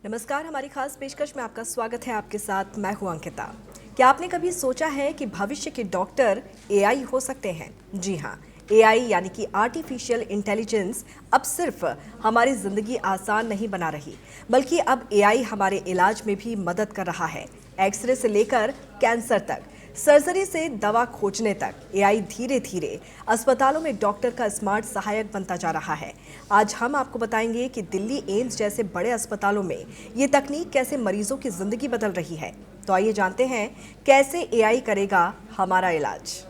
नमस्कार, हमारी खास पेशकश में आपका स्वागत है। आपके साथ मैं हूं अंकिता। क्या आपने कभी सोचा है कि भविष्य के डॉक्टर एआई हो सकते हैं? जी हाँ, एआई यानी कि आर्टिफिशियल इंटेलिजेंस अब सिर्फ हमारी जिंदगी आसान नहीं बना रही, बल्कि अब एआई हमारे इलाज में भी मदद कर रहा है। एक्सरे से लेकर कैंसर तक, सर्जरी से दवा खोजने तक एआई धीरे धीरे अस्पतालों में डॉक्टर का स्मार्ट सहायक बनता जा रहा है। आज हम आपको बताएंगे कि दिल्ली एम्स जैसे बड़े अस्पतालों में ये तकनीक कैसे मरीजों की जिंदगी बदल रही है। तो आइए जानते हैं कैसे एआई करेगा हमारा इलाज।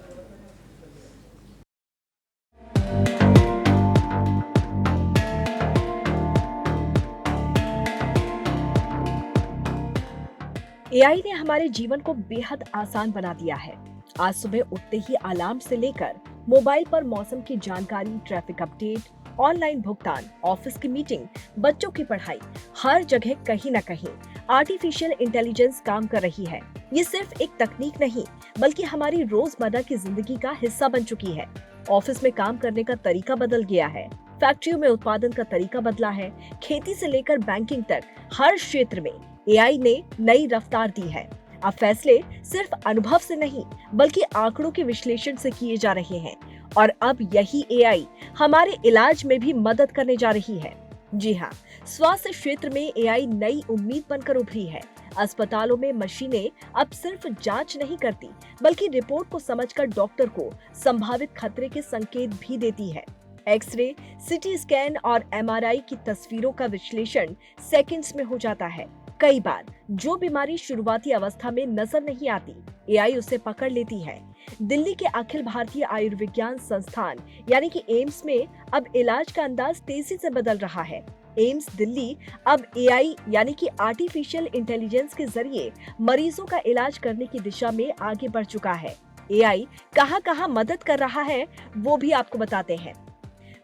एआई ने हमारे जीवन को बेहद आसान बना दिया है। आज सुबह उठते ही अलार्म से लेकर मोबाइल पर मौसम की जानकारी, ट्रैफिक अपडेट, ऑनलाइन भुगतान, ऑफिस की मीटिंग, बच्चों की पढ़ाई, हर जगह कहीं न कहीं आर्टिफिशियल इंटेलिजेंस काम कर रही है। ये सिर्फ एक तकनीक नहीं, बल्कि हमारी रोजमर्रा की जिंदगी का हिस्सा बन चुकी है। ऑफिस में काम करने का तरीका बदल गया है, फैक्ट्रियों में उत्पादन का तरीका बदला है, खेती से लेकर बैंकिंग तक हर क्षेत्र में एआई ने नई रफ्तार दी है। अब फैसले सिर्फ अनुभव से नहीं, बल्कि आंकड़ों के विश्लेषण से किए जा रहे हैं और अब यही एआई हमारे इलाज में भी मदद करने जा रही है। जी हाँ, स्वास्थ्य क्षेत्र में एआई नई उम्मीद बनकर उभरी है। अस्पतालों में मशीनें अब सिर्फ जांच नहीं करती, बल्कि रिपोर्ट को समझकर डॉक्टर को संभावित खतरे के संकेत भी देती है। एक्सरे, सीटी स्कैन और एमआरआई की तस्वीरों का विश्लेषण सेकंड्स में हो जाता है। कई बार जो बीमारी शुरुआती अवस्था में नजर नहीं आती, एआई उसे पकड़ लेती है। दिल्ली के अखिल भारतीय आयुर्विज्ञान संस्थान यानी कि एम्स में अब इलाज का अंदाज तेजी से बदल रहा है। एम्स दिल्ली अब एआई यानी कि आर्टिफिशियल इंटेलिजेंस के जरिए मरीजों का इलाज करने की दिशा में आगे बढ़ चुका है। एआई कहां-कहां मदद कर रहा है, वो भी आपको बताते हैं।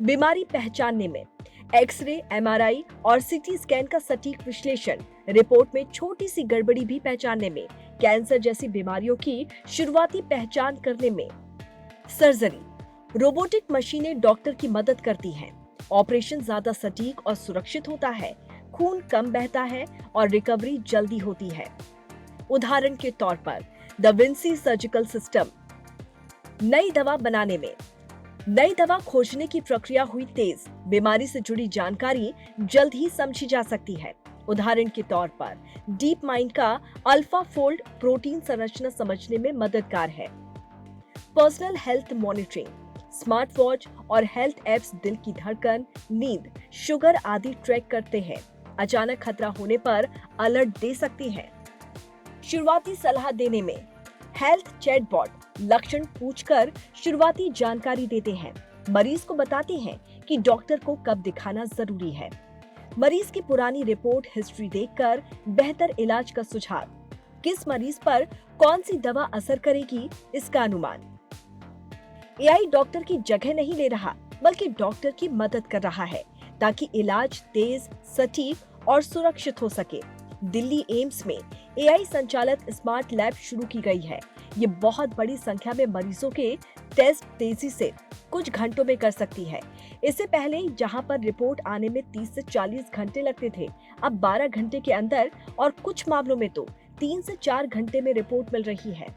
बीमारी पहचानने में एक्सरे, एमआरआई और सीटी स्कैन का सटीक विश्लेषण, रिपोर्ट में छोटी सी गड़बड़ी भी पहचानने में, कैंसर जैसी बीमारियों की शुरुआती पहचान करने में। सर्जरी, रोबोटिक मशीनें डॉक्टर की मदद करती हैं। ऑपरेशन ज्यादा सटीक और सुरक्षित होता है, खून कम बहता है और रिकवरी जल्दी होती है। उदाहरण के तौर पर द विंसी सर्जिकल सिस्टम। नई दवा बनाने में नई दवा खोजने की प्रक्रिया हुई तेज, बीमारी से जुड़ी जानकारी जल्द ही समझी जा सकती है। उदाहरण के तौर पर डीप माइंड का अल्फा फोल्ड प्रोटीन संरचना समझने में मददगार है। Personal health monitoring, smart watch और हेल्थ एप्स दिल की धड़कन, नींद, शुगर आदि ट्रैक करते हैं। अचानक खतरा होने पर अलर्ट दे सकती हैं। शुरुआती सलाह देने में हेल्थ चैटबॉट लक्षण पूछकर शुरुआती जानकारी देते हैं। मरीज को बताते हैं कि डॉक्टर को कब दिखाना जरूरी है। मरीज की पुरानी रिपोर्ट, हिस्ट्री देखकर बेहतर इलाज का सुझाव। किस मरीज पर कौन सी दवा असर करेगी, इसका अनुमान। एआई डॉक्टर की जगह नहीं ले रहा, बल्कि डॉक्टर की मदद कर रहा है ताकि इलाज तेज, सटीक और सुरक्षित हो सके। दिल्ली एम्स में एआई संचालित स्मार्ट लैब शुरू की गई है। ये बहुत बड़ी संख्या में मरीजों के टेस्ट तेजी से कुछ घंटों में कर सकती है। इससे पहले जहां पर रिपोर्ट आने में 30 से 40 घंटे लगते थे, अब 12 घंटे के अंदर और कुछ मामलों में तो 3 से 4 घंटे में रिपोर्ट मिल रही है।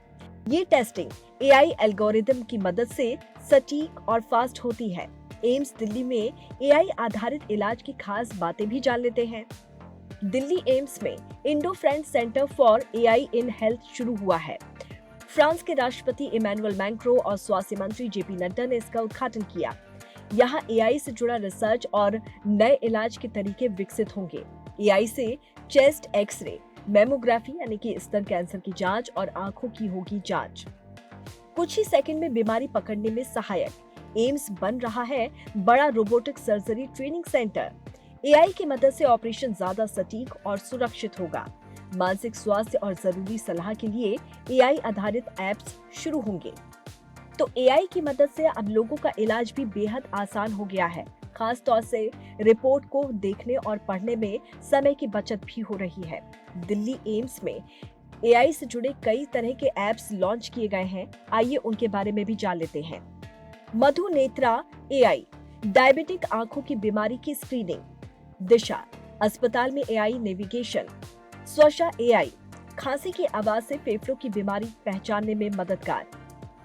ये टेस्टिंग एआई एल्गोरिदम की मदद से सटीक और फास्ट होती है। एम्स दिल्ली में एआई आधारित इलाज की खास बातें भी जान लेते हैं। दिल्ली एम्स में Indo friend centre for AI in health शुरू हुआ है। फ्रांस के राष्ट्रपति इमैनुअल मैक्रों और स्वास्थ्य मंत्री जेपी नड्डा ने इसका उद्घाटन किया। यहाँ एआई से जुड़ा रिसर्च और नए इलाज के तरीके विकसित होंगे। एआई से चेस्ट एक्सरे, मेमोग्राफी यानी कि स्तन कैंसर की जांच और आंखों की होगी जांच। कुछ ही सेकंड में बीमारी पकड़ने में सहायक। एम्स बन रहा है बड़ा robotic surgery training centre. AI की मदद से ऑपरेशन ज्यादा सटीक और सुरक्षित होगा। मानसिक स्वास्थ्य और जरूरी सलाह के लिए एआई आधारित ऐप्स शुरू होंगे। तो एआई की मदद से अब लोगों का इलाज भी बेहद आसान हो गया है। खास तौर से रिपोर्ट को देखने और पढ़ने में समय की बचत भी हो रही है। दिल्ली एम्स में एआई से जुड़े कई तरह के ऐप्स लॉन्च किए गए हैं। आइए उनके बारे में भी जान लेते हैं। मधुनेत्रा एआई, डायबिटिक आंखों की बीमारी की स्क्रीनिंग। दिशा, अस्पताल में एआई नेविगेशन, स्वशा एआई खांसी की आवाज से फेफड़ों की बीमारी पहचानने में मददगार।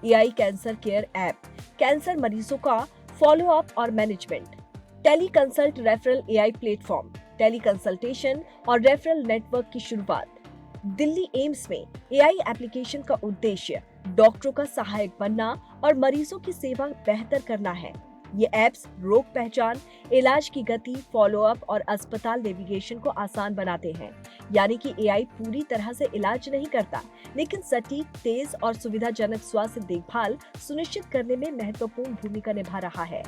AI cancer care app, cancer मरीजों का फॉलो अप और management. Tele consult referral AI platform, tele consultation और रेफरल नेटवर्क की शुरुआत। दिल्ली एम्स में एआई एप्लीकेशन का उद्देश्य डॉक्टरों का सहायक बनना और मरीजों की सेवा बेहतर करना है। ये ऐप्स रोग पहचान, इलाज की गति, फॉलो अप और अस्पताल नेविगेशन को आसान बनाते हैं। यानी कि एआई पूरी तरह से इलाज नहीं करता, लेकिन सटीक, तेज और सुविधाजनक स्वास्थ्य देखभाल सुनिश्चित करने में महत्वपूर्ण भूमिका निभा रहा है।